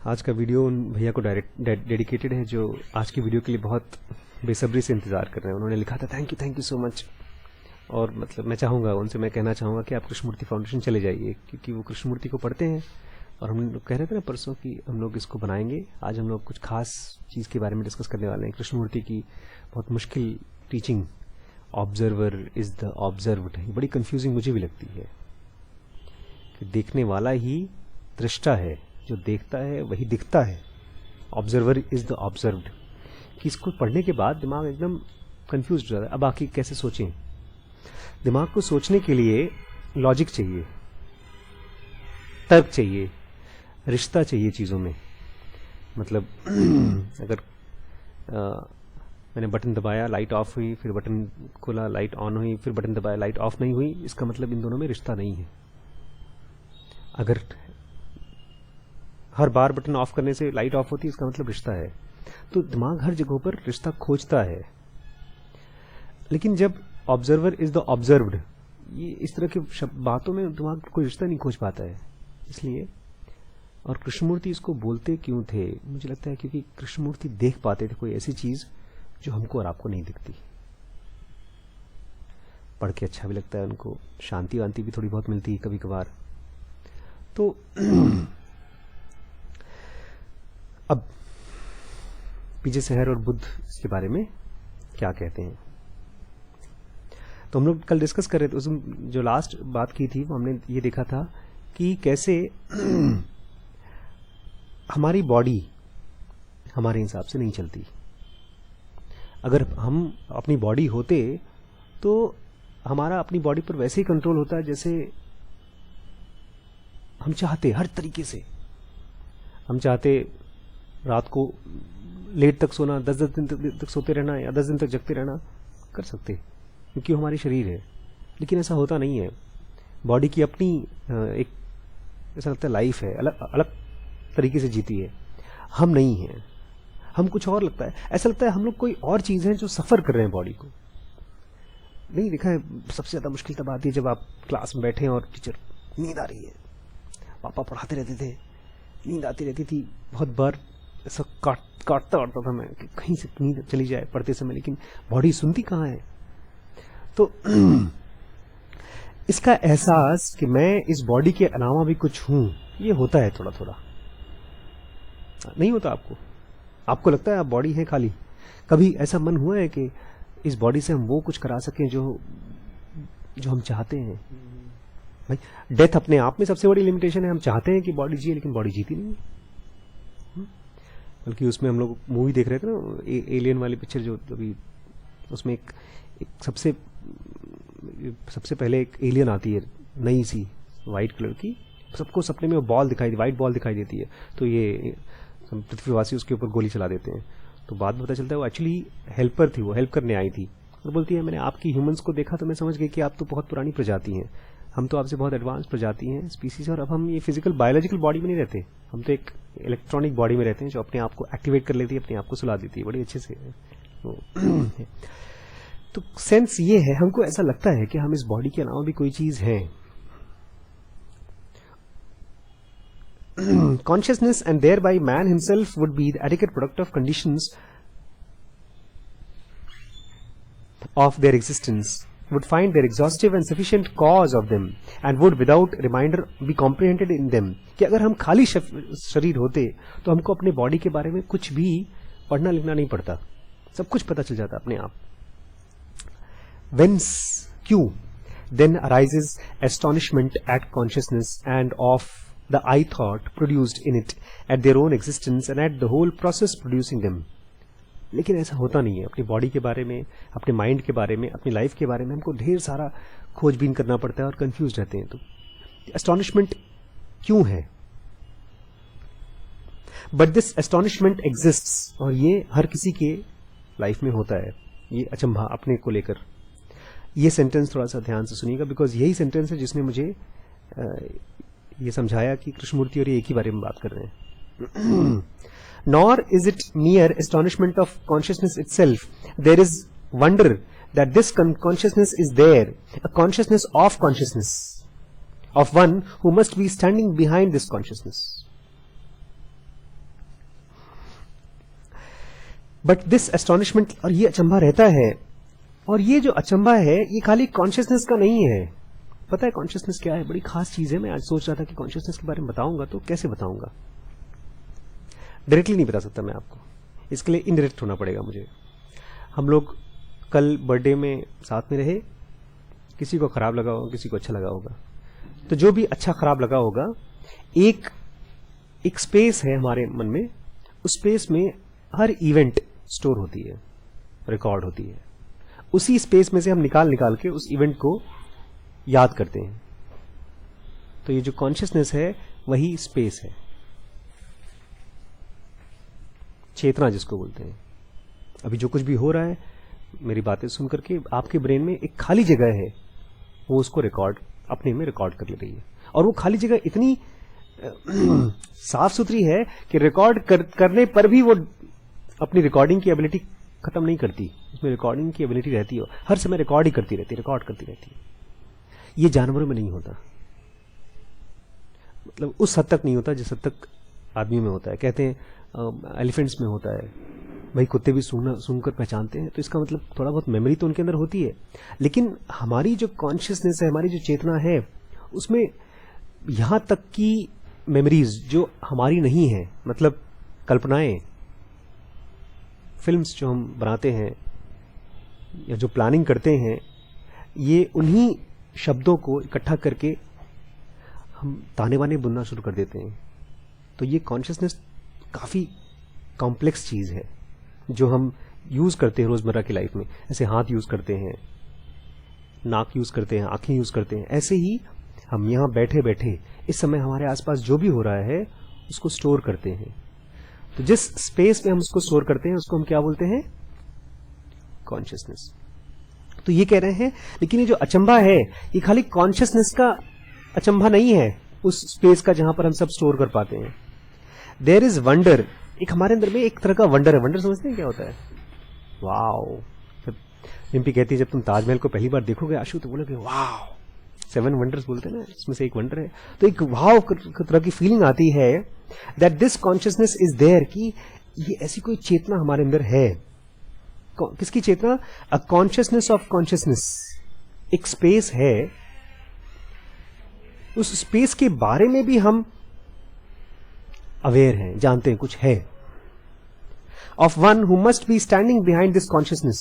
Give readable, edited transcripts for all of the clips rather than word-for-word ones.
आज का वीडियो उन भैया को डेडिकेटेड है जो आज की वीडियो के लिए बहुत बेसब्री से इंतज़ार कर रहे हैं। उन्होंने लिखा था थैंक यू सो मच। और मतलब मैं चाहूँगा उनसे, मैं कहना चाहूँगा कि आप कृष्णमूर्ति फाउंडेशन चले जाइए, क्योंकि वो कृष्णमूर्ति को पढ़ते हैं। और हम लोग कह रहे थे ना परसों कि हम लोग इसको बनाएंगे। आज हम लोग कुछ खास चीज़ के बारे में डिस्कस करने वाले हैं। कृष्णमूर्ति की बहुत मुश्किल teaching, observer is the observed, बड़ी कंफ्यूजिंग मुझे भी लगती है कि देखने वाला ही दृष्टा है, जो देखता है वही दिखता है। ऑब्जर्वर इज द ऑब्जर्व्ड, कि इसको पढ़ने के बाद दिमाग एकदम कंफ्यूज हो जाता है। अब आखिर कैसे सोचें? दिमाग को सोचने के लिए लॉजिक चाहिए, तर्क चाहिए, रिश्ता चाहिए चीज़ों में। मतलब अगर मैंने बटन दबाया, लाइट ऑफ हुई, फिर बटन खोला, लाइट ऑन हुई, फिर बटन दबाया, लाइट ऑफ नहीं हुई, इसका मतलब इन दोनों में रिश्ता नहीं है। अगर हर बार बटन ऑफ करने से लाइट ऑफ होती है, इसका मतलब रिश्ता है। तो दिमाग हर जगह पर रिश्ता खोजता है। लेकिन जब ऑब्जर्वर इज द ऑब्जर्व्ड, ये इस तरह की बातों में दिमाग कोई रिश्ता नहीं खोज पाता है। इसलिए, और कृष्णमूर्ति इसको बोलते क्यों थे? मुझे लगता है क्योंकि कृष्णमूर्ति देख पाते थे कोई ऐसी चीज जो हमको और आपको नहीं दिखती। पढ़ के अच्छा भी लगता है उनको, शांति वांति भी थोड़ी बहुत मिलती है कभी कभार। तो अब पीजे सहर और बुद्ध इसके बारे में क्या कहते हैं? तो हम लोग कल डिस्कस कर रहे थे, उस जो लास्ट बात की थी वो हमने ये देखा था कि कैसे हमारी बॉडी हमारे हिसाब से नहीं चलती। अगर हम अपनी बॉडी होते तो हमारा अपनी बॉडी पर वैसे ही कंट्रोल होता है जैसे हम चाहते। हर तरीके से हम चाहते रात को लेट तक सोना, 10 दिन तक सोते रहना या 10 दिन तक जगते रहना, कर सकते, क्योंकि हमारी शरीर है। लेकिन ऐसा होता नहीं है। बॉडी की अपनी एक ऐसा लगता है लाइफ है, अलग अलग तरीके से जीती है। हम नहीं हैं, हम कुछ और लगता है। ऐसा लगता है हम लोग कोई और चीज है जो सफर कर रहे हैं बॉडी को। नहीं देखा है, सबसे ज्यादा मुश्किल तब आती है जब आप क्लास में बैठे हैं और टीचर नींद आ रही है। पापा पढ़ाते रहते थे, नींद आती रहती थी। बहुत बार ऐसा काटता था मैं कि कहीं से नींद चली जाए पढ़ते समय, लेकिन बॉडी सुनती कहाँ है। तो इसका एहसास कि मैं इस बॉडी के अलावा भी कुछ हूं, ये होता है थोड़ा थोड़ा। नहीं होता आपको? आपको लगता है आप बॉडी है खाली? कभी ऐसा मन हुआ है कि इस बॉडी से हम वो कुछ करा सकें जो हम चाहते हैं? भाई, डेथ अपने आप में सबसे बड़ी लिमिटेशन है। हम चाहते हैं कि बॉडी जिए, लेकिन बॉडी जीती नहीं है। बल्कि उसमें हम लोग मूवी देख रहे थे ना, एलियन वाली पिक्चर, जो अभी उसमें एक सबसे पहले एक एलियन आती है, नई सी व्हाइट कलर की। सबको सपने में बॉल दिखाई, व्हाइट बॉल दिखाई देती है। तो ये पृथ्वीवासी उसके ऊपर गोली चला देते हैं। तो बाद में पता चलता है वो एक्चुअली हेल्पर थी, वो हेल्प करने आई थी। और बोलती है मैंने आपकी ह्यूमंस को देखा तो मैं समझ गई कि आप तो बहुत पुरानी प्रजाति हैं, हम तो आपसे बहुत एडवांस प्रजाति हैं, स्पीसीज। और अब हम ये फिजिकल बायोलॉजिकल बॉडी में नहीं रहते, हम तो एक इलेक्ट्रॉनिक बॉडी में रहते हैं जो अपने आप को एक्टिवेट कर लेती है, अपने आप को सुला देती है बड़ी अच्छे से। तो सेंस ये है, हमको ऐसा लगता है कि हम इस बॉडी के अलावा भी कोई चीज है। Consciousness and thereby man himself would be the adequate product of conditions of their existence, would find their exhaustive and sufficient cause of them, and would without reminder be comprehended in them। कि अगर हम खाली शरीर होते तो हमको अपने body के बारे में कुछ भी पढ़ना लिखना नहीं पड़ता, सब कुछ पता चल जाता अपने आप। Whence, क्यों? Then arises astonishment at consciousness and of the I thought produced in it, at their own existence and at the whole process producing them। लेकिन ऐसा होता नहीं है। अपनी बॉडी के बारे में, अपने माइंड के बारे में, अपनी लाइफ के बारे में हमको ढेर सारा खोजबीन करना पड़ता है और कंफ्यूज रहते हैं। तो एस्टॉनिशमेंट क्यों है? बट दिस एस्टॉनिशमेंट एग्जिस्ट्स, और ये हर किसी के लाइफ में होता है, ये अचंभा अपने को लेकर। ये सेंटेंस थोड़ा सा ध्यान से सुनिएगा, बिकॉज यही सेंटेंस है जिसने मुझे ये समझाया कि कृष्णमूर्ति और ये एक ही बारे में बात कर रहे हैं। Nor is it mere astonishment of consciousness itself. There is wonder that this consciousness is there, a consciousness, of one who must be standing behind this consciousness. But this astonishment, और ये अचंभा रहता है, और ये जो अचंभा है ये खाली कॉन्शियसनेस का नहीं है। पता है कॉन्शियसनेस क्या है? बड़ी खास चीज है। मैं आज सोच रहा था कि कॉन्शियसनेस के बारे में बताऊंगा तो कैसे बताऊंगा। डायरेक्टली नहीं बता सकता मैं आपको, इसके लिए इनडायरेक्ट होना पड़ेगा मुझे। हम लोग कल बर्थडे में साथ में रहे, किसी को खराब लगा होगा, किसी को अच्छा लगा होगा। तो जो भी अच्छा खराब लगा होगा, एक स्पेस है हमारे मन में, उस स्पेस में हर इवेंट स्टोर होती है, रिकॉर्ड होती है। उसी स्पेस में से हम निकाल निकाल के उस इवेंट को याद करते हैं। तो ये जो कॉन्शियसनेस है वही स्पेस है, चेतना जिसको बोलते हैं। अभी जो कुछ भी हो रहा है, मेरी बातें सुन करके आपके ब्रेन में एक खाली जगह है, वो उसको रिकॉर्ड, अपने में रिकॉर्ड कर ले रही है। और वो खाली जगह इतनी साफ सुथरी है कि रिकॉर्ड करने पर भी वो अपनी रिकॉर्डिंग की एबिलिटी खत्म नहीं करती। उसमें रिकॉर्डिंग की एबिलिटी रहती है, हर समय रिकॉर्ड ही करती रहती है, रिकॉर्ड करती रहती है। ये जानवरों में नहीं होता, मतलब उस हद तक नहीं होता जिस हद तक आदमी में होता है। कहते हैं एलिफेंट्स में होता है, भाई कुत्ते भी सुनकर पहचानते हैं, तो इसका मतलब थोड़ा बहुत मेमोरी तो उनके अंदर होती है। लेकिन हमारी जो कॉन्शियसनेस है, हमारी जो चेतना है, उसमें यहां तक की मेमोरीज जो हमारी नहीं है, मतलब कल्पनाएं, फिल्म्स जो हम बनाते हैं या जो प्लानिंग करते हैं, ये उन्हीं शब्दों को इकट्ठा करके हम ताने बाने बुनना शुरू कर देते हैं। तो ये कॉन्शियसनेस काफी कॉम्प्लेक्स चीज है जो हम यूज करते हैं रोजमर्रा की लाइफ में। ऐसे हाथ यूज करते हैं, नाक यूज करते हैं, आंखें यूज करते हैं। ऐसे ही हम यहां बैठे बैठे इस समय हमारे आसपास जो भी हो रहा है उसको स्टोर करते हैं। तो जिस स्पेस में हम उसको स्टोर करते हैं उसको हम क्या बोलते हैं? कॉन्शियसनेस। तो ये कह रहे हैं, लेकिन ये जो अचंभा है ये खाली कॉन्शियसनेस का अचंभा नहीं है, उस स्पेस का जहां पर हम सब स्टोर कर पाते हैं। देयर इज वंडर, एक हमारे अंदर में एक तरह का वंडर है। वंडर समझते हैं क्या होता है? वाओ। जब रिम्पी कहती है जब तुम ताजमहल को पहली बार देखोगे आशु तो बोलोगे वाओ, 7 वंडर्स बोलते हैं ना, इसमें से एक वंडर है। तो एक वाव तरह की फीलिंग आती है that this consciousness is there, कि ये ऐसी कोई चेतना हमारे अंदर है। किसकी चेतना? A consciousness of consciousness. एक स्पेस है, उस स्पेस के बारे में भी हम अवेयर हैं, जानते हैं कुछ है। Of one who must be standing behind this consciousness.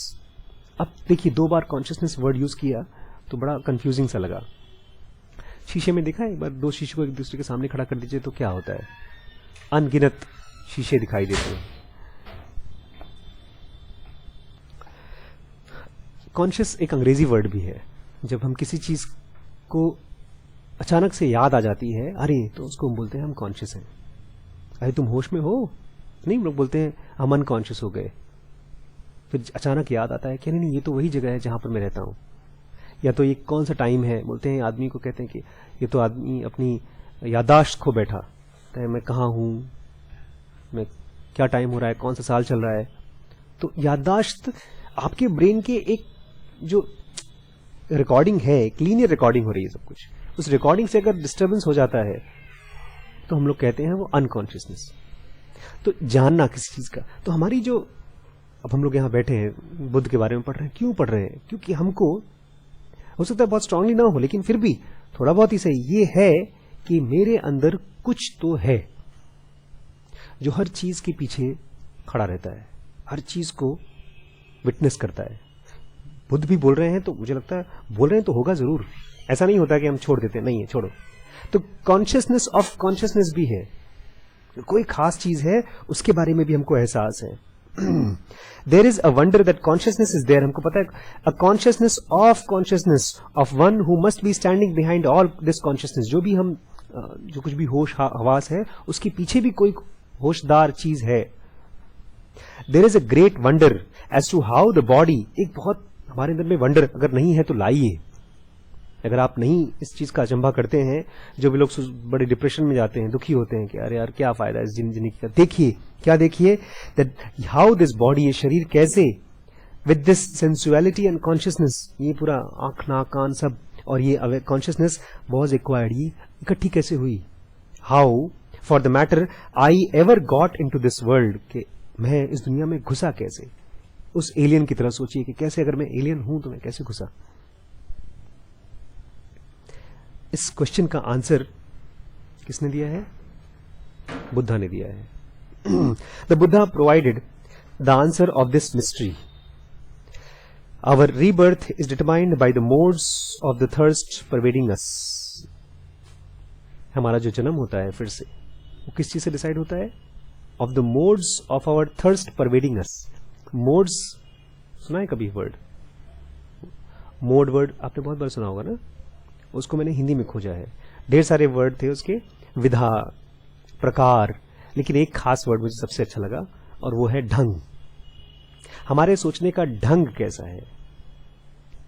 अब देखिए 2 बार कॉन्शियसनेस वर्ड यूज किया तो बड़ा कंफ्यूजिंग सा लगा। शीशे में देखा है, एक बार 2 शीशे को एक दूसरे के सामने खड़ा कर दीजिए तो क्या होता है? अनगिनत शीशे दिखाई देते हैं। कॉन्शियस एक अंग्रेजी वर्ड भी है। जब हम किसी चीज को अचानक से याद आ जाती है, अरे, तो उसको हम बोलते हैं हम कॉन्शियस हैं। अरे तुम होश में हो? नहीं, हम लोग बोलते हैं हम अनकॉन्शियस हो गए। फिर अचानक याद आता है कि नहीं, ये तो वही जगह है जहां पर मैं रहता हूं। या तो ये कौन सा टाइम है, बोलते हैं आदमी को, कहते हैं कि ये तो आदमी अपनी याददाश्त खो बैठा है, मैं कहाँ हूं, मैं क्या टाइम हो रहा है, कौन सा साल चल रहा है। तो याददाश्त आपके ब्रेन के एक जो रिकॉर्डिंग है, क्लीनियर रिकॉर्डिंग हो रही है सब कुछ, उस रिकॉर्डिंग से अगर डिस्टर्बेंस हो जाता है तो हम लोग कहते हैं वो अनकॉन्शियसनेस। तो जानना किसी चीज का, तो हमारी जो, अब हम लोग यहां बैठे हैं बुद्ध के बारे में पढ़ रहे हैं, क्यों पढ़ रहे हैं? क्योंकि हमको हो सकता है बहुत स्ट्रांगली ना हो, लेकिन फिर भी थोड़ा बहुत ही सही ये है कि मेरे अंदर कुछ तो है जो हर चीज के पीछे खड़ा रहता है, हर चीज को विटनेस करता है। बुद्ध भी बोल रहे हैं तो मुझे लगता है बोल रहे हैं तो होगा जरूर, ऐसा नहीं होता कि हम छोड़ देते, नहीं है, छोड़ो। तो कॉन्शियसनेस ऑफ कॉन्शियसनेस भी है, कोई खास चीज है उसके बारे में भी हमको एहसास है। There is a wonder that consciousness is there, हमको पता है, a consciousness of one who must be standing behind all this consciousness. जो भी हम जो कुछ भी होश हवास है उसके पीछे भी कोई होशदार चीज है। There is a great wonder as to how the body, एक बहुत हमारे अंदर में वंडर अगर नहीं है तो लाइए। अगर आप नहीं इस चीज का अचंभा करते हैं, जो भी लोग बड़े डिप्रेशन में जाते हैं, दुखी होते हैं कि अरे यार क्या फायदा इस जिंदगी का, देखिए क्या, देखिए दैट हाउ दिस बॉडी, ये शरीर कैसे with this sensuality and consciousness, ये पूरा आंख नाक कान सब, और ये कॉन्शियसनेस वाज एक्वायर्ड, ये इकट्ठी कैसे हुई। How for the matter I ever got into this world, के मैं इस दुनिया में घुसा कैसे? उस एलियन की तरह सोचिए कि कैसे, अगर मैं एलियन हूं तो मैं कैसे घुसा? इस क्वेश्चन का आंसर किसने दिया है? बुद्धा ने दिया है। The Buddha provided the answer of this mystery. Our rebirth is determined by the modes of the thirst pervading us. हमारा जो जन्म होता है फिर से, वो किस चीज से डिसाइड होता है? Of the modes of our thirst pervading us. Modes सुना है कभी वर्ड? मोड वर्ड आपने बहुत बार सुना होगा ना, उसको मैंने हिंदी में खोजा है। ढेर सारे वर्ड थे उसके, विधा, प्रकार, लेकिन एक खास वर्ड मुझे सबसे अच्छा लगा और वो है ढंग। हमारे सोचने का ढंग कैसा है?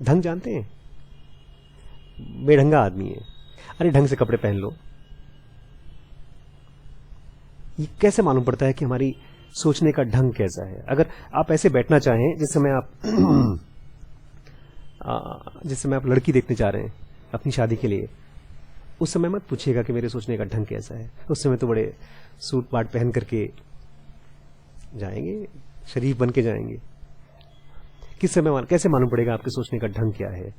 ढंग जानते हैं? बेढंगा आदमी है, अरे ढंग से कपड़े पहन लो। ये कैसे मालूम पड़ता है कि हमारी सोचने का ढंग कैसा है? अगर आप ऐसे बैठना चाहें जिस समय आप लड़की देखने जा रहे हैं अपनी शादी के लिए, उस समय मत पूछिएगा कि मेरे सोचने का ढंग कैसा है। उस समय तो बड़े सूट पाट पहन करके जाएंगे, शरीफ बन के जाएंगे। किस समय कैसे मालूम पड़ेगा आपके सोचने का ढंग क्या है?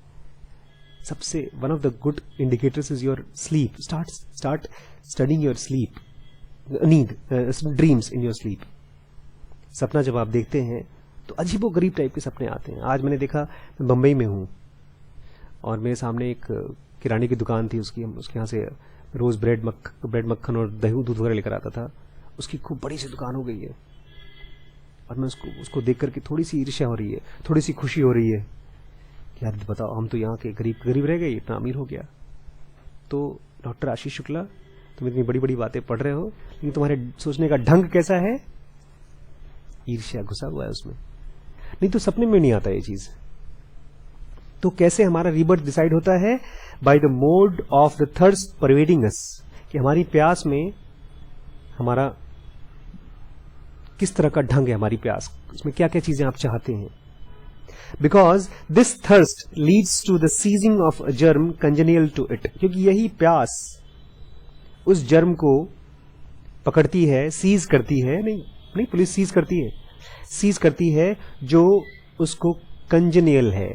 सबसे one of the good indicators is your sleep. Start studying your sleep नींद, ड्रीम्स इन योर स्लीप। सपना जब आप देखते हैं तो अजीबो गरीब टाइप के सपने आते हैं। आज मैंने देखा, मैं बंबई में हूं और मेरे सामने एक किराने की दुकान थी, उसके यहाँ से रोज ब्रेड मक्खन और दही दूध वगैरह लेकर आता था। उसकी खूब बड़ी सी दुकान हो गई है और मैं उसको देख करके थोड़ी सी ईर्ष्या हो रही है, थोड़ी सी खुशी हो रही है कि यार बताओ, हम तो यहाँ के गरीब रह गए, इतना अमीर हो गया। तो डॉक्टर आशीष शुक्ला, तुम इतनी बड़ी बड़ी बातें पढ़ रहे हो, लेकिन तुम्हारे सोचने का ढंग कैसा है? ईर्ष्या घुसा हुआ है उसमें। नहीं तो सपने में नहीं आता ये चीज। तो कैसे हमारा रीबर्थ डिसाइड होता है? By the mode of the thirst pervading us, कि हमारी प्यास में हमारा किस तरह का ढंग है, हमारी प्यास उसमें क्या क्या चीजें आप चाहते हैं। Because this thirst leads to the seizing of a germ congenial to it, क्योंकि यही प्यास उस जर्म को पकड़ती है, सीज करती है, नहीं पुलिस सीज करती है जो उसको कंजेनियल है।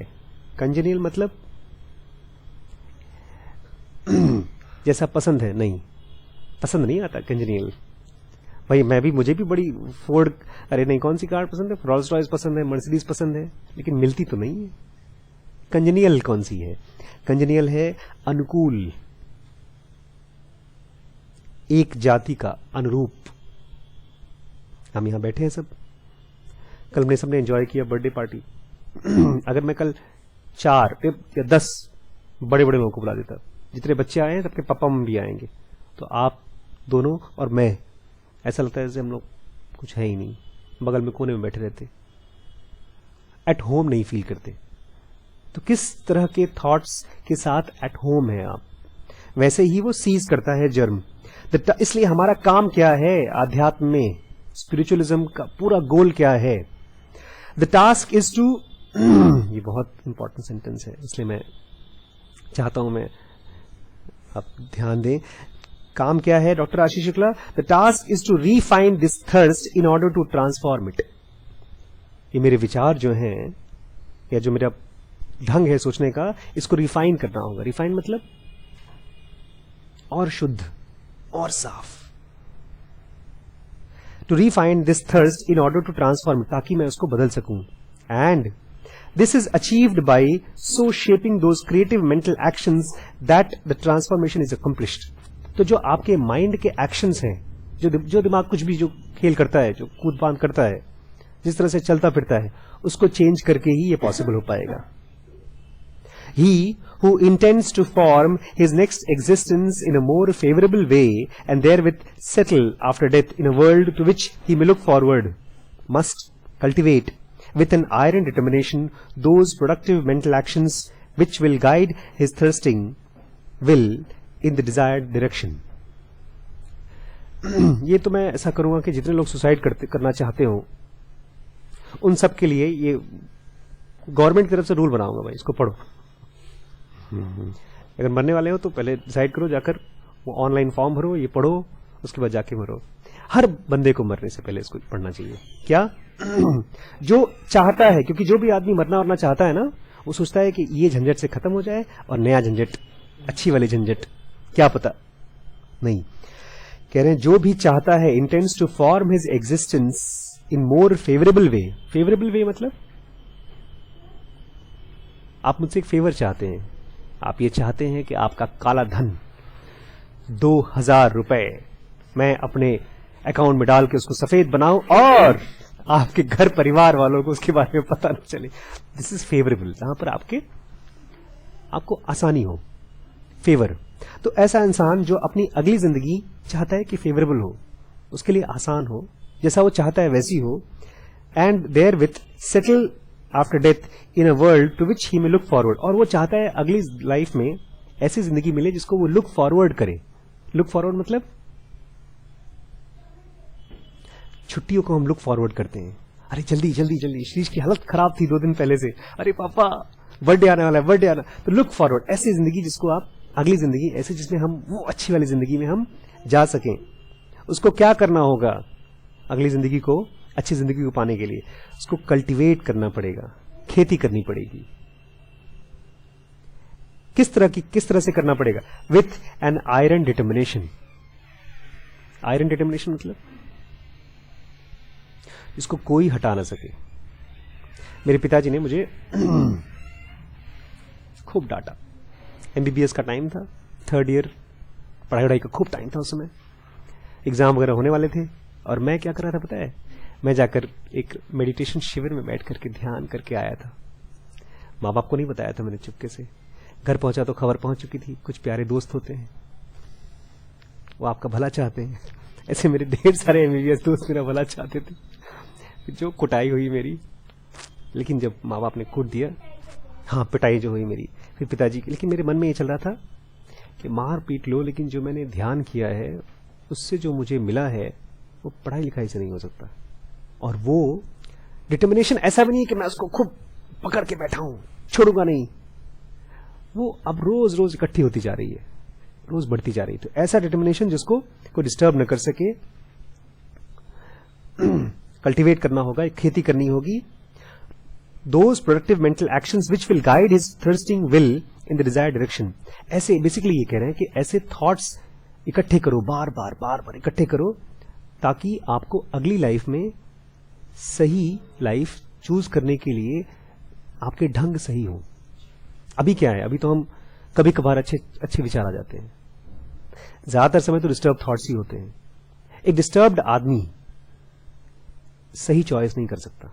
कंजेनियल मतलब जैसा पसंद है, नहीं पसंद नहीं आता कंजेनियल। भाई मुझे भी बड़ी फोर्ड, अरे नहीं कौन सी कार पसंद है, रोल्स रॉयस पसंद है, मर्सिडीज पसंद है, लेकिन मिलती तो नहीं है। कंजेनियल कौन सी है? कंजेनियल है अनुकूल, एक जाति का अनुरूप। हम यहां बैठे हैं सब, कल हमने सबने एंजॉय किया बर्थडे पार्टी। अगर मैं कल 4 या 10 बड़े बड़े लोगों को बुला देता, जितने बच्चे आए हैं सबके पापा मम्मी भी आएंगे, तो आप दोनों और मैं, ऐसा लगता है जैसे हम लोग कुछ है ही नहीं, बगल में कोने में बैठे रहते, एट होम नहीं फील करते। तो किस तरह के थॉट्स के साथ एट होम है आप, वैसे ही वो सीज करता है जर्म। इसलिए हमारा काम क्या है आध्यात्म में, स्पिरिचुअलिज्म का पूरा गोल क्या है? द टास्क इज टू ये बहुत इंपॉर्टेंट सेंटेंस है, इसलिए मैं चाहता हूं मैं आप ध्यान दें। काम क्या है doctor Ashish Shukla? The task is to refine this thirst in order to transform it. ये मेरे विचार जो हैं, या जो मेरा ढंग है सोचने का, इसको रिफाइन करना होगा। रिफाइन मतलब और शुद्ध और साफ। To refine this thirst in order to transform, ताकि मैं उसको बदल सकूं। And this is achieved by so shaping those creative mental actions that the transformation is accomplished. तो जो आपके माइंड के एक्शंस हैं, जो दिमाग कुछ भी जो खेल करता है, जो कूद फांद करता है, जिस तरह से चलता फिरता है, उसको चेंज करके ही ये पॉसिबल हो पाएगा। He who intends to form his next existence in a more favorable way and therewith settle after death in a world to which he may look forward must cultivate with an iron determination those productive mental actions which will guide his thirsting will in the desired direction. ये तो मैं ऐसा करूंगा कि जितने लोग suicide करना चाहते हो उन सब के लिए ये गवर्नमेंट की तरफ से रूल बनाऊंगा। भाई इसको पढ़ो। अगर मरने वाले हो तो पहले डिसाइड करो, जाकर वो ऑनलाइन फॉर्म भरो, ये पढ़ो, उसके बाद जाके मरो। हर बंदे को मरने से पहले इसको पढ़ना चाहिए। क्या? जो चाहता है, क्योंकि जो भी आदमी मरना वरना चाहता है ना, वो सोचता है कि ये झंझट से खत्म हो जाए और नया झंझट, अच्छी वाली झंझट, क्या पता नहीं। कह रहे हैं जो भी चाहता है intends to form his existence in more favourable way. Favourable way मतलब आप मुझसे एक फेवर चाहते हैं, आप ये चाहते हैं कि आपका काला धन 2000 रुपए मैं अपने अकाउंट में डाल के उसको सफेद बनाऊं और आपके घर परिवार वालों को उसके बारे में पता न चले। दिस इज फेवरेबल, जहां पर आपको आसानी हो, फेवर। तो ऐसा इंसान जो अपनी अगली जिंदगी चाहता है कि फेवरेबल हो, उसके लिए आसान हो, जैसा वो चाहता है वैसी हो, and there with settle after death in a world to which he may look forward. और वो चाहता है अगली लाइफ में ऐसी जिंदगी मिले जिसको वो लुक फॉरवर्ड करे। लुक फॉरवर्ड मतलब छुट्टियों को हम लुक फॉरवर्ड करते हैं। अरे जल्दी जल्दी जल्दी, श्रीश की हालत खराब थी 2 दिन पहले से, अरे पापा बर्थडे आने वाला है, बर्थडे आना। तो लुक फॉरवर्ड, ऐसी जिंदगी जिसको आप, अगली जिंदगी ऐसे जिसमें हम वो अच्छी वाली जिंदगी में हम जा सकें। उसको क्या करना होगा अगली जिंदगी को, अच्छी जिंदगी को पाने के लिए? उसको कल्टीवेट करना पड़ेगा, खेती करनी पड़ेगी। किस तरह से करना पड़ेगा? With an iron determination. Iron determination मतलब इसको कोई हटा ना सके। मेरे पिताजी ने मुझे खूब डांटा। एमबीबीएस का टाइम था, 3rd ईयर, पढ़ाई का खूब टाइम था उस समय, एग्जाम वगैरह होने वाले थे। और मैं क्या कर रहा था पता है? मैं जाकर एक मेडिटेशन शिविर में बैठ करके ध्यान करके आया था। माँ बाप को नहीं बताया था मैंने, चुपके से। घर पहुंचा तो खबर पहुंच चुकी थी। कुछ प्यारे दोस्त होते हैं, वो आपका भला चाहते हैं। ऐसे मेरे ढेर सारे एमबीबीएस दोस्त मेरा भला चाहते थे। जो कुटाई हुई मेरी, लेकिन जब माँ बाप ने कूट दिया, हाँ पिटाई जो हुई मेरी, फिर पिताजी की। लेकिन मेरे मन में ये चल रहा था कि मार पीट लो, लेकिन जो मैंने ध्यान किया है उससे जो मुझे मिला है वो पढ़ाई लिखाई से नहीं हो सकता। और वो डिटर्मिनेशन ऐसा भी नहीं कि मैं उसको खूब पकड़ के बैठा हूं, छोड़ूंगा नहीं। वो अब रोज रोज इकट्ठी होती जा रही है, रोज बढ़ती जा रही है। तो ऐसा डिटर्मिनेशन जिसको कोई डिस्टर्ब न कर सके, कल्टीवेट करना होगा, एक खेती करनी होगी। Those productive mental actions which will guide his thirsting will in the desired direction. ऐसे बेसिकली ये कह रहे हैं कि ऐसे थॉट्स इकट्ठे करो, बार बार इकट्ठे करो, ताकि आपको अगली लाइफ में सही लाइफ चूज करने के लिए आपके ढंग सही हो। अभी क्या है, अभी तो हम कभी कभार अच्छे विचार आ जाते हैं, ज्यादातर समय तो डिस्टर्ब थॉट्स ही होते हैं। एक डिस्टर्ब्ड आदमी सही चॉइस नहीं कर सकता।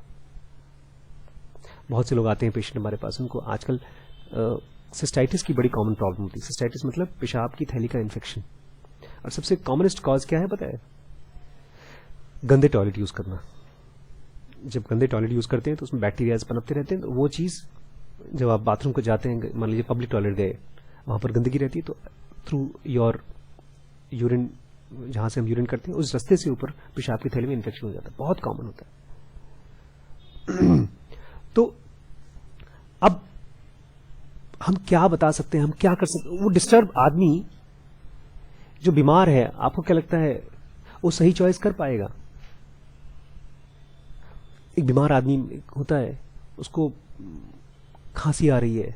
बहुत से लोग आते हैं पेशेंट हमारे पास, उनको आजकल सिस्टाइटिस की बड़ी कॉमन प्रॉब्लम होती है। सिस्टाइटिस मतलब पेशाब की थैली का इन्फेक्शन। और सबसे कॉमनेस्ट कॉज क्या है पता है? गंदे टॉयलेट यूज करना। जब गंदे टॉयलेट यूज करते हैं तो उसमें बैक्टीरियाज पनपते रहते हैं। तो वो चीज, जब आप बाथरूम को जाते हैं, मान लीजिए पब्लिक टॉयलेट गए, वहां पर गंदगी रहती है, तो थ्रू योर यूरिन, जहां से हम यूरिन करते हैं, उस रास्ते से ऊपर पेशाब की थैली में इन्फेक्शन हो जाता है। बहुत कॉमन होता है। तो अब हम क्या बता सकते हैं, हम क्या कर सकते हैं? वो डिस्टर्ब आदमी जो बीमार है, आपको क्या लगता है वो सही चॉइस कर पाएगा? एक बीमार आदमी होता है, उसको खांसी आ रही है।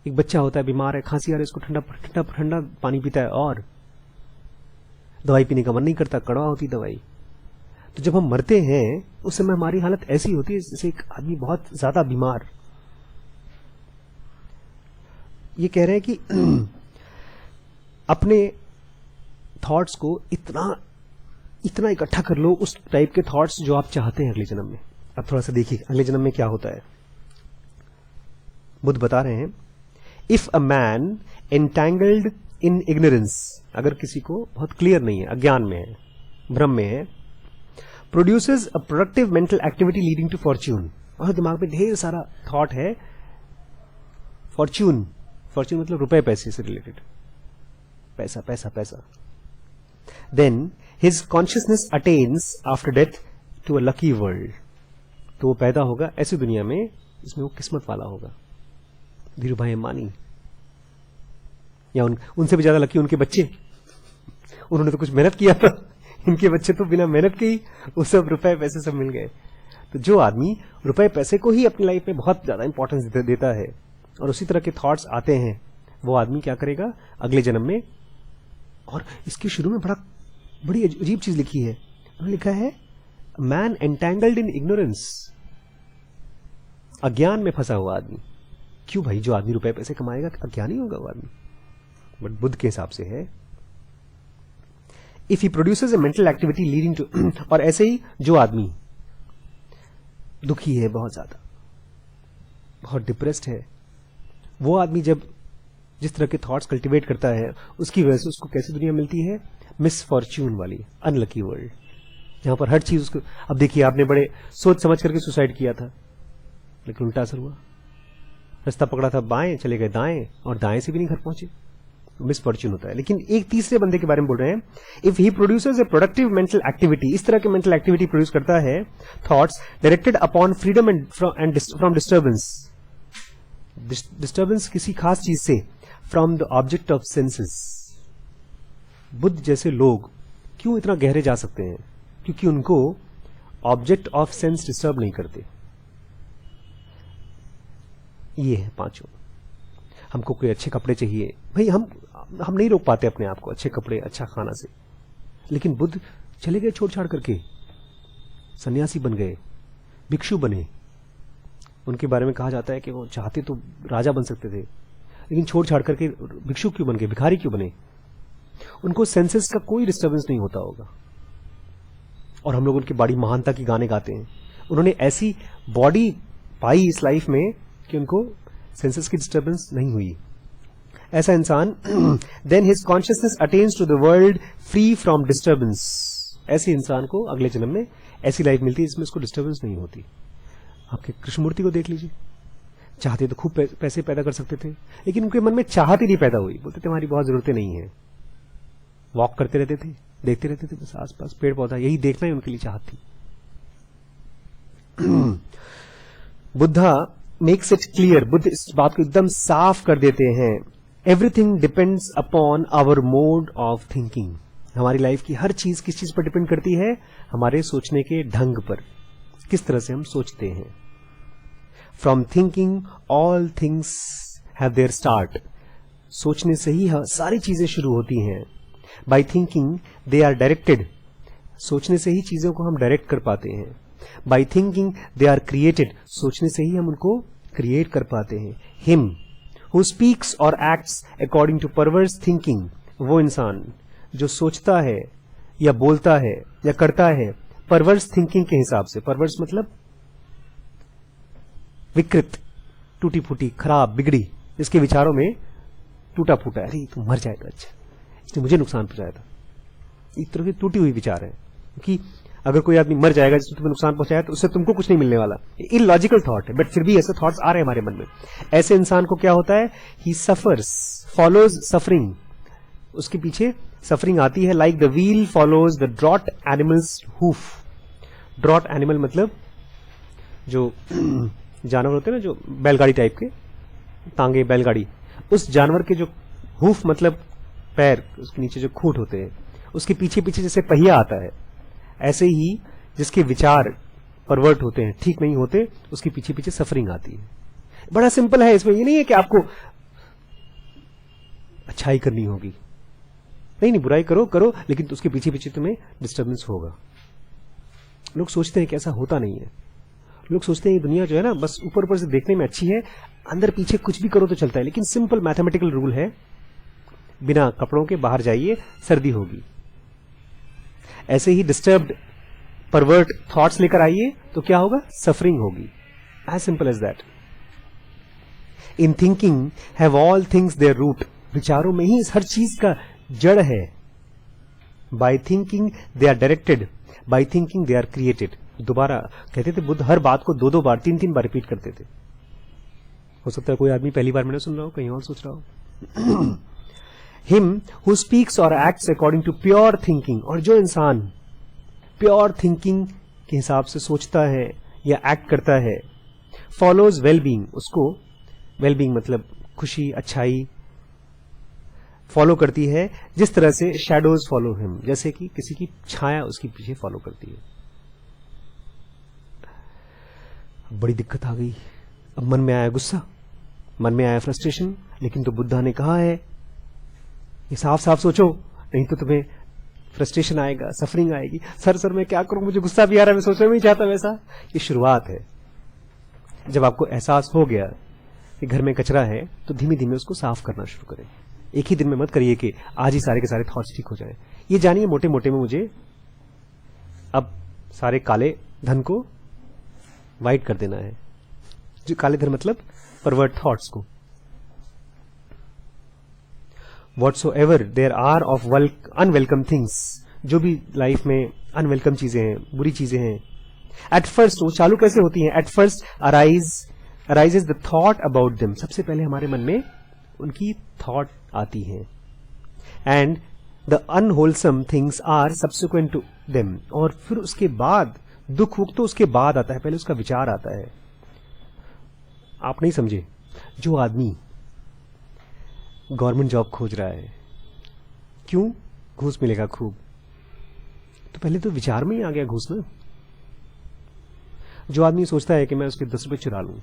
एक बच्चा होता है, बीमार है, खांसी आ रही है, उसको ठंडा ठंडा पानी पीता है और दवाई पीने का मन नहीं करता, कड़वा होती दवाई। तो जब हम मरते हैं उस समय हमारी हालत ऐसी होती है जैसे एक आदमी बहुत ज्यादा बीमार। ये कह रहे हैं कि अपने थॉट्स को इतना इकट्ठा कर लो, उस टाइप के थॉट्स जो आप चाहते हैं अगले जन्म में। अब थोड़ा सा देखिए अगले जन्म में क्या होता है। बुद्ध बता रहे हैं, if a man entangled in ignorance, अगर किसी को बहुत क्लियर नहीं है, अज्ञान में है, भ्रम में है, produces a productive mental activity leading to fortune, और दिमाग में ढेर सारा थॉट है फॉर्च्यून मतलब रुपए पैसे से रिलेटेड, पैसा पैसा पैसा, then his consciousness attends after death to a lucky world, तो वो पैदा होगा ऐसी दुनिया में जिसमें वो किस्मत वाला होगा। धीरू भाई अंबानी या उनसे भी ज्यादा लकी उनके बच्चे, उन्होंने तो कुछ मेहनत किया था इनके बच्चे तो बिना मेहनत के ही वो सब रुपए पैसे सब मिल गए। तो जो आदमी रुपए पैसे को ही अपनी लाइफ में बहुत ज्यादा इंपॉर्टेंस देता है और उसी तरह के थॉट्स आते हैं, वो आदमी क्या करेगा अगले जन्म में। और इसके शुरू में बड़ी अजीब चीज लिखी है, उन्होंने लिखा है मैन एंटैंगल्ड इन इग्नोरेंस, अज्ञान में फंसा हुआ आदमी। क्यों भाई, जो आदमी रुपए पैसे कमाएगा अज्ञानी होगा वो आदमी? बट बुद्ध के हिसाब से है if he produces a mental activity leading to, और ऐसे ही जो आदमी दुखी है, बहुत ज्यादा, बहुत डिप्रेस्ड है, वो आदमी जब जिस तरह के थॉट्स कल्टीवेट करता है उसकी वजह से उसको कैसी दुनिया मिलती है, मिसफॉर्च्यून वाली, अनलकी वर्ल्ड, जहां पर हर चीज उसको। अब देखिए, आपने बड़े सोच समझ करके सुसाइड किया था लेकिन उल्टा असर हुआ। रास्ता पकड़ा था बाएं, चले गए दाएं, और दाएं से भी नहीं घर पहुंचे, मिसफॉर्च्यून होता है। लेकिन एक तीसरे बंदे के बारे में बोल रहे हैं, if he produces A productive mental activity, इस तरह के मेंटल एक्टिविटी प्रोड्यूस करता है, thoughts directed upon freedom and from disturbance, disturbance किसी खास चीज से, from the object of senses. Buddha जैसे लोग क्यों इतना गहरे जा सकते हैं? क्योंकि उनको ऑब्जेक्ट ऑफ सेंस डिस्टर्ब नहीं करते। ये है पांचों। हमको कोई अच्छे कपड़े चाहिए, भाई हम नहीं रोक पाते अपने आप को अच्छे कपड़े, अच्छा खाना से, लेकिन बुद्ध चले गए छोड़ छाड़ करके, सन्यासी बन गए, भिक्षु बने। उनके बारे में कहा जाता है कि वो चाहते तो राजा बन सकते थे, लेकिन छोड़ छाड़ करके भिक्षु क्यों बन गए, भिखारी क्यों बने? उनको सेंसेस का कोई डिस्टर्बेंस नहीं होता होगा। और हम लोग उनकी बड़ी महानता की गाने गाते हैं। उन्होंने ऐसी बॉडी पाई इस लाइफ में कि उनको सेंसेस की डिस्टर्बेंस नहीं हुई। ऐसा इंसान then his consciousness attends to the world free from disturbance. ऐसे इंसान को अगले जन्म में ऐसी लाइफ मिलती है जिसमें उसको डिस्टर्बेंस नहीं होती। आपके कृष्णमूर्ति को देख लीजिए, चाहते तो खूब पैसे पैदा कर सकते थे, लेकिन उनके मन में चाहत ही नहीं पैदा हुई। बोलते थे हमारी बहुत जरूरतें नहीं है, वॉक करते रहते थे, देखते रहते थे बस आसपास पेड़ पौधा, यही देखना ही उनके लिए चाहत थी। Buddha makes it clear, Buddha इस बात को एकदम साफ कर देते हैं, everything depends upon our mode of thinking. हमारी लाइफ की हर चीज किस चीज पर डिपेंड करती है? हमारे सोचने के ढंग पर, किस तरह से हम सोचते हैं। From thinking all things have their start, सोचने से ही सारी चीजें शुरू होती हैं। By thinking they are directed, सोचने से ही चीजों को हम डायरेक्ट कर पाते हैं। By thinking they are created, सोचने से ही हम उनको क्रिएट कर पाते हैं। हिम हु स्पीक्स और acts according to perverse thinking, वो इंसान जो सोचता है या बोलता है या करता है परवर्स थिंकिंग के हिसाब से। परवर्स मतलब विकृत, टूटी फूटी, खराब, बिगड़ी, इसके विचारों में टूटा फूटा, अरे तू मर जाएगा, अच्छा इसने मुझे नुकसान पहुंचाया था, एक तरह की टूटी हुई विचार है। क्योंकि अगर कोई आदमी मर जाएगा जिसने तुम्हें नुकसान पहुंचाया तो उससे तुमको कुछ नहीं मिलने वाला। इलॉजिकल थॉट है, बट फिर भी ऐसे थॉट्स आ रहे हैं हमारे मन में। ऐसे इंसान को क्या होता है? ही सफर्स, फॉलोज सफरिंग, उसके पीछे सफरिंग आती है। Like the wheel follows the draught animal's hoof. Draught animal मतलब जो जानवर होते हैं ना, जो बैलगाड़ी टाइप के, तांगे बैलगाड़ी, उस जानवर के जो हूफ मतलब पैर, उसके नीचे जो खूंट होते हैं, उसके पीछे पीछे जैसे पहिया आता है, ऐसे ही जिसके विचार परवर्ट होते हैं, ठीक नहीं होते, उसके पीछे पीछे सफरिंग आती है। बड़ा सिंपल है, इसमें ये नहीं है कि आपको अच्छाई करनी होगी, नहीं बुराई करो करो, लेकिन उसके पीछे पीछे तुम्हें डिस्टर्बेंस होगा। लोग सोचते हैं कि ऐसा होता नहीं है। लोग सोचते हैं ये दुनिया जो है ना, बस ऊपर ऊपर से देखने में अच्छी है, अंदर पीछे कुछ भी करो तो चलता है। लेकिन सिंपल मैथमेटिकल रूल है, बिना कपड़ों के बाहर जाइए, सर्दी होगी। ऐसे ही डिस्टर्ब्ड परवर्ट थॉट्स लेकर आइए तो क्या होगा? सफरिंग होगी। As simple as that. In thinking have all things their root, विचारों में ही हर चीज का जड़ है। By thinking they are directed, by thinking they are created. दोबारा कहते थे बुद्ध, हर बात को दो दो बार, तीन तीन बार रिपीट करते थे। हो सकता है कोई आदमी पहली बार मैंने सुन रहा हो, कहीं और सोच रहा हो। हिम हु स्पीक्स और acts according to pure thinking, और जो इंसान प्योर थिंकिंग के हिसाब से सोचता है या एक्ट करता है, फॉलोज वेल बीइंग, उसको वेल बीइंग मतलब खुशी, अच्छाई, फॉलो करती है जिस तरह से शैडोज फॉलो हिम, जैसे कि किसी की छाया उसके पीछे फॉलो करती है। बड़ी दिक्कत आ गई। अब मन में आया गुस्सा, मन में आया फ्रस्ट्रेशन, लेकिन तो बुद्धा ने कहा है ये साफ साफ सोचो, नहीं तो तुम्हें फ्रस्ट्रेशन आएगा, सफरिंग आएगी। सर मैं क्या करूं, मुझे गुस्सा भी आ रहा है, मैं सोचना नहीं चाहता वैसा। ये शुरुआत है। जब आपको एहसास हो गया कि घर में कचरा है तो धीमे धीमे उसको साफ करना शुरू करें। एक ही दिन में मत करिए कि आज ही सारे के सारे थॉट्स ठीक हो जाए। ये जानिए मोटे मोटे में मुझे अब सारे काले धन को वाइट कर देना है। जो काले धन मतलब परवर्ट थॉट्स को। Whatsoever there are of unwelcome things, जो भी लाइफ में अनवेलकम चीजें हैं, बुरी चीजें हैं, एट फर्स्ट वो चालू कैसे होती हैं? At first arises the thought about them. सबसे पहले हमारे मन में उनकी थॉट आती है। And the unwholesome things are subsequent to them. और फिर उसके बाद दुख वुख तो उसके बाद आता है, पहले उसका विचार आता है। आप नहीं समझे, जो आदमी गवर्नमेंट जॉब खोज रहा है, क्यों? घूस मिलेगा खूब, तो पहले तो विचार में ही आ गया घूस ना। जो आदमी सोचता है कि मैं उसके 10 रुपए चुरा लूं,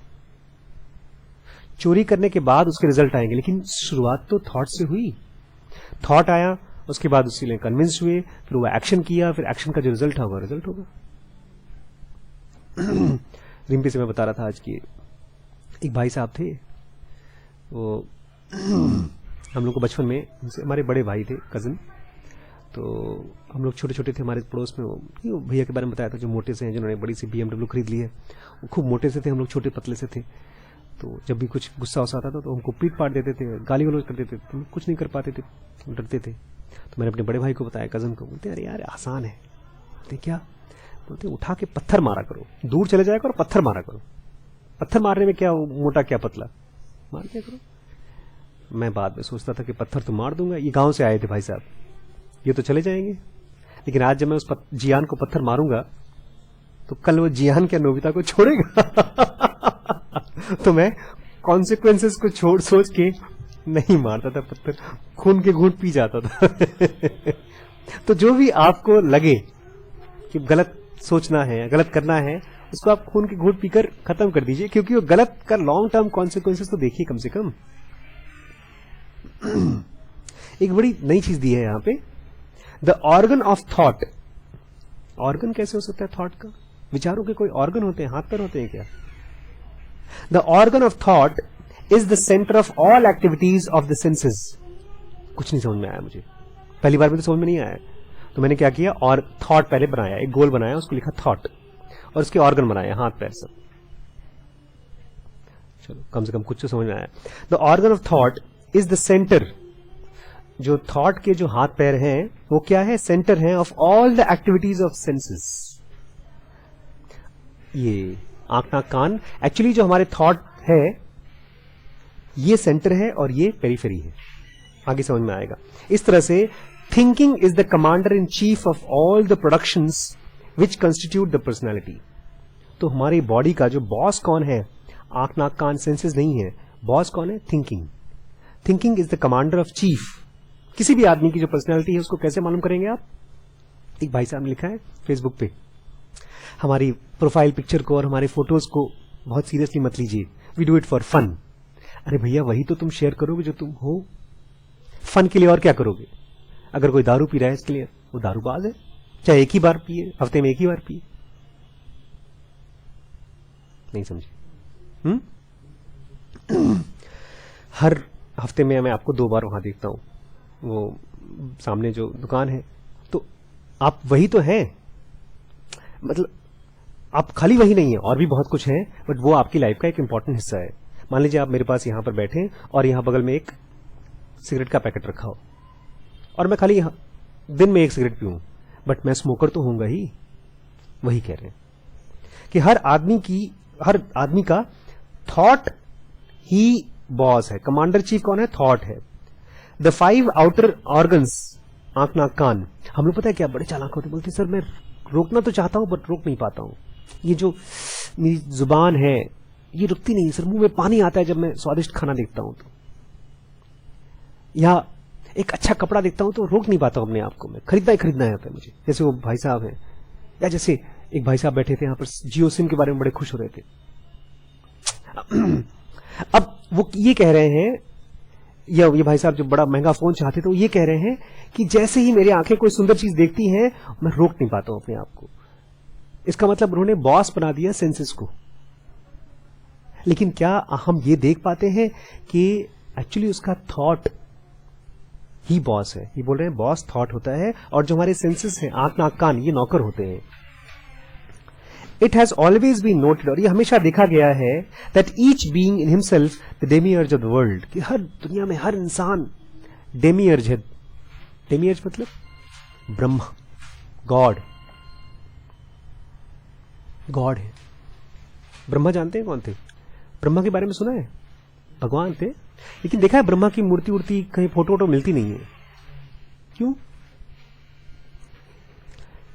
चोरी करने के बाद उसके रिजल्ट आएंगे, लेकिन शुरुआत तो थॉट से हुई। थॉट आया, उसके बाद उसके लिए कन्विंस हुए, फिर वो एक्शन किया, फिर एक्शन का जो रिजल्ट होगा रिजल्ट होगा। रिम्पी से मैं बता रहा था आज की, एक भाई साहब थे, वो हम लोग को बचपन में, हमारे बड़े भाई थे, कजिन, तो हम लोग छोटे छोटे थे, हमारे पड़ोस में वो भैया के बारे में बताया था जो मोटे से हैं, जिन्होंने बड़ी सी BMW खरीद ली है। वो खूब मोटे से थे, हम लोग छोटे पतले से थे। तो जब भी कुछ गुस्सा वुस्सा आता था तो हमको पीट पाट देते थे, गाली गलौज कर देते थे, तो कुछ नहीं कर पाते थे, डरते थे। तो मैंने अपने बड़े भाई को बताया, कजन को, बोलते अरे यार आसान है। बोलते क्या? बोलते उठा के पत्थर मारा करो, दूर चले जाया करो, पत्थर मारा करो। पत्थर मारने में क्या मोटा क्या पतला, मार दिया करो। मैं बाद में सोचता था कि पत्थर तो मार दूंगा, ये गांव से आए थे भाई साहब, ये तो चले जाएंगे। लेकिन आज जब मैं उस जियान को पत्थर मारूंगा तो कल वो जियान क्या नोबिता को छोड़ेगा? तो मैं कॉन्सिक्वेंसेस को सोच के नहीं मारता था पत्थर, खून के घूंट पी जाता था। तो जो भी आपको लगे कि गलत सोचना है, गलत करना है, उसको आप खून के घूंट पीकर खत्म कर दीजिए, क्योंकि वो गलत का लॉन्ग टर्म कॉन्सिक्वेंसेस तो देखिए कम से कम। एक बड़ी नई चीज दी है यहां पे, the organ of thought. Organ कैसे हो सकता है थॉट का? विचारों के कोई ऑर्गन होते हैं, हाथ पैर होते हैं क्या? The organ of thought is the centre of all activities of the senses. कुछ नहीं समझ में आया मुझे, पहली बार में तो समझ में नहीं आया। तो मैंने क्या किया, और थॉट पहले बनाया, एक गोल बनाया, उसको लिखा थॉट, और उसके ऑर्गन बनाया, हाथ पैर सब। चलो कम से कम कुछ तो समझ में आया। The organ of thought is the centre. जो थॉट के जो हाथ पैर हैं वो क्या है? सेंटर है of all the activities of senses. ये आंख नाक कान, एक्चुअली जो हमारे थॉट है ये सेंटर है और ये पेरिफेरी है। आगे समझ में आएगा। इस तरह से thinking is the commander in chief of all the productions which constitute the personality. तो हमारी बॉडी का जो बॉस कौन है? आंख नाक कान सेंसेस नहीं है, बॉस कौन है? Thinking. Thinking is the commander of chief. किसी भी आदमी की जो पर्सनैलिटी है उसको कैसे मालूम करेंगे आप? एक भाई साहब ने लिखा है फेसबुक पे, हमारी प्रोफाइल पिक्चर को और हमारे फोटोज को बहुत सीरियसली मत लीजिए, we do it for fun. अरे भैया वही तो तुम शेयर करोगे जो तुम हो, फन के लिए और क्या करोगे? अगर कोई दारू पी रहा है इसके लिए वो दारूबाज है, चाहे एक ही बार पिए, हफ्ते में एक ही बार पिए। नहीं समझे? हर हफ्ते में मैं आपको 2 बार वहां देखता हूं, वो सामने जो दुकान है, तो आप वही तो हैं, मतलब आप खाली वही नहीं है, और भी बहुत कुछ है, बट वो आपकी लाइफ का एक इंपॉर्टेंट हिस्सा है। मान लीजिए आप मेरे पास यहां पर बैठे और यहां बगल में एक सिगरेट का पैकेट रखा हो, और मैं खाली दिन में 1 सिगरेट पीऊं, बट मैं स्मोकर तो होऊंगा ही। वही कह रहे हैं कि हर आदमी का थॉट ही बॉस है, कमांडर चीफ कौन है? थॉट है। द 5 आउटर ऑर्गन्स, आंख नाक कान, हम लोग पता है क्या बड़े चालाक होते, बोलते सर मैं रोकना तो चाहता हूं बट रोक नहीं पाता हूं, ये जो मेरी जुबान है ये रुकती नहीं सर, मुंह में पानी आता है जब मैं स्वादिष्ट खाना देखता हूं तो। या एक अच्छा कपड़ा देखता हूं तो रोक नहीं पाता हूं अपने आप को, मैं खरीदना ही खरीदना है पे मुझे। जैसे वो भाई साहब हैं, या जैसे एक भाई साहब बैठे थे यहाँ पर, जियो सिम के बारे में बड़े खुश हो रहे थे। अब वो ये कह रहे हैं, या ये भाई साहब जो बड़ा महंगा फोन चाहते थे, वो ये कह रहे हैं कि जैसे ही मेरी आंखें कोई सुंदर चीज देखती हैं, मैं रोक नहीं पाता हूं अपने आप को। इसका मतलब उन्होंने बॉस बना दिया सेंसेस को। लेकिन क्या हम ये देख पाते हैं कि एक्चुअली उसका थॉट ही बॉस है? ये बोल रहे हैं बॉस थॉट होता है, और जो हमारे सेंसेस हैं, आंख नाक कान, ये नौकर होते हैं। It has always been noted, और ये हमेशा देखा गया है, that each being in himself the demiurge of the world, कि हर दुनिया में हर इंसान डेमियर्ज है। डेमियर्ज मतलब ब्रह्मा, गॉड। गॉड है। ब्रह्मा जानते हैं कौन थे? ब्रह्मा के बारे में सुना है? भगवान थे। लेकिन देखा है ब्रह्मा की मूर्ति उर्ति कहीं फोटो वोटो मिलती नहीं है। क्यों?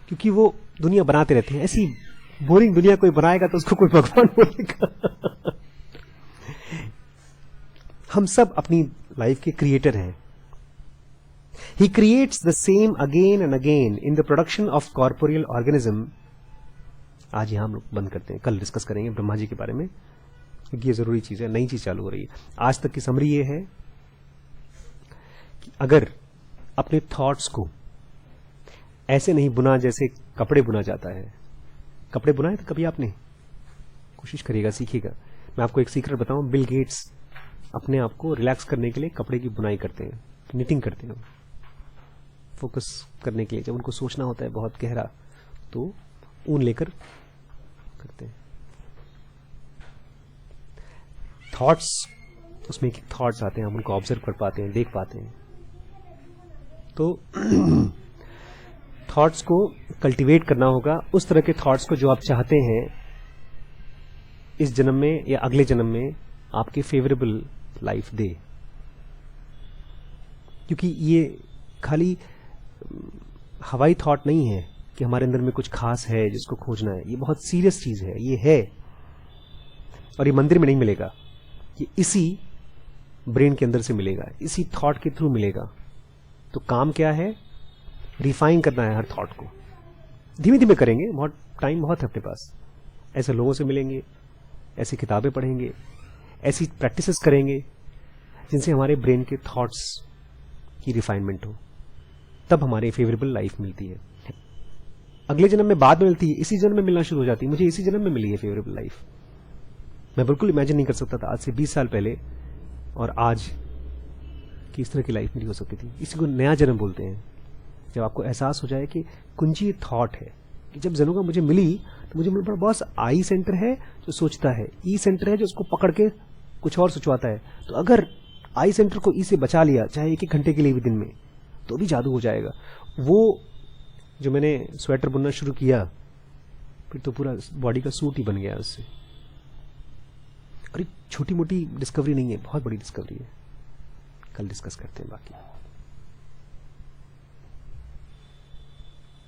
क्योंकि वो दुनिया बनाते रहते हैं। ऐसी बोरिंग दुनिया कोई बनाएगा तो उसको कोई भगवान बोलेगा। हम सब अपनी लाइफ के क्रिएटर हैं। He creates the same again and again in the production of corporeal organism. आज यहां हम लोग बंद करते हैं, कल डिस्कस करेंगे ब्रह्मा जी के बारे में, क्योंकि ये जरूरी चीज है। नई चीज चालू हो रही है। आज तक की समरी ये है कि अगर अपने थॉट्स को ऐसे नहीं बुना जैसे कपड़े बुना जाता है। कपड़े बुनाए तो कभी आपने? कोशिश करिएगा, सीखिएगा। मैं आपको एक सीक्रेट बताऊं, बिल गेट्स अपने आप को रिलैक्स करने के लिए कपड़े की बुनाई करते हैं, निटिंग करते हैं, फोकस करने के लिए। जब उनको सोचना होता है बहुत गहरा, तो ऊन लेकर करते हैं। थॉट्स, उसमें थॉट्स आते हैं, हम उनको ऑब्जर्व कर पाते हैं, देख पाते हैं। तो थॉट्स को कल्टीवेट करना होगा, उस तरह के थॉट्स को जो आप चाहते हैं इस जन्म में या अगले जन्म में आपके फेवरेबल लाइफ दे। क्योंकि ये खाली हवाई थॉट नहीं है कि हमारे अंदर में कुछ खास है जिसको खोजना है। ये बहुत सीरियस चीज है, ये है। और ये मंदिर में नहीं मिलेगा, ये इसी ब्रेन के अंदर से मिलेगा, इसी थॉट के थ्रू मिलेगा। तो काम क्या है? रिफाइन करना है हर थॉट को। धीमे धीमे करेंगे, बहुत टाइम बहुत है अपने पास। ऐसे लोगों से मिलेंगे, ऐसी किताबें पढ़ेंगे, ऐसी प्रैक्टिसेस करेंगे जिनसे हमारे ब्रेन के थॉट्स की रिफाइनमेंट हो। तब हमारी फेवरेबल लाइफ मिलती है। अगले जन्म में बाद में मिलती है, इसी जन्म में मिलना शुरू हो जाती है। मुझे इसी जन्म में मिली है फेवरेबल लाइफ। मैं बिल्कुल इमेजिन नहीं कर सकता था आज से 20 साल पहले और आज कि इस तरह की लाइफ मेरी हो सकती थी। इसी को नया जन्म बोलते हैं। जब आपको एहसास हो जाए कि कुंजी थॉट है, कि जब जनुका मुझे मिली तो मुझे मिल पड़ा बॉस, आई सेंटर है जो सोचता है, ई सेंटर है जो उसको पकड़ के कुछ और सोचवाता है। तो अगर आई सेंटर को ई से बचा लिया, चाहे 1-1 घंटे के लिए भी दिन में, तो भी जादू हो जाएगा। वो जो मैंने स्वेटर बुनना शुरू किया, फिर तो पूरा बॉडी का सूट ही बन गया उससे। और छोटी मोटी डिस्कवरी नहीं है, बहुत बड़ी डिस्कवरी है। कल डिस्कस करते हैं बाकी।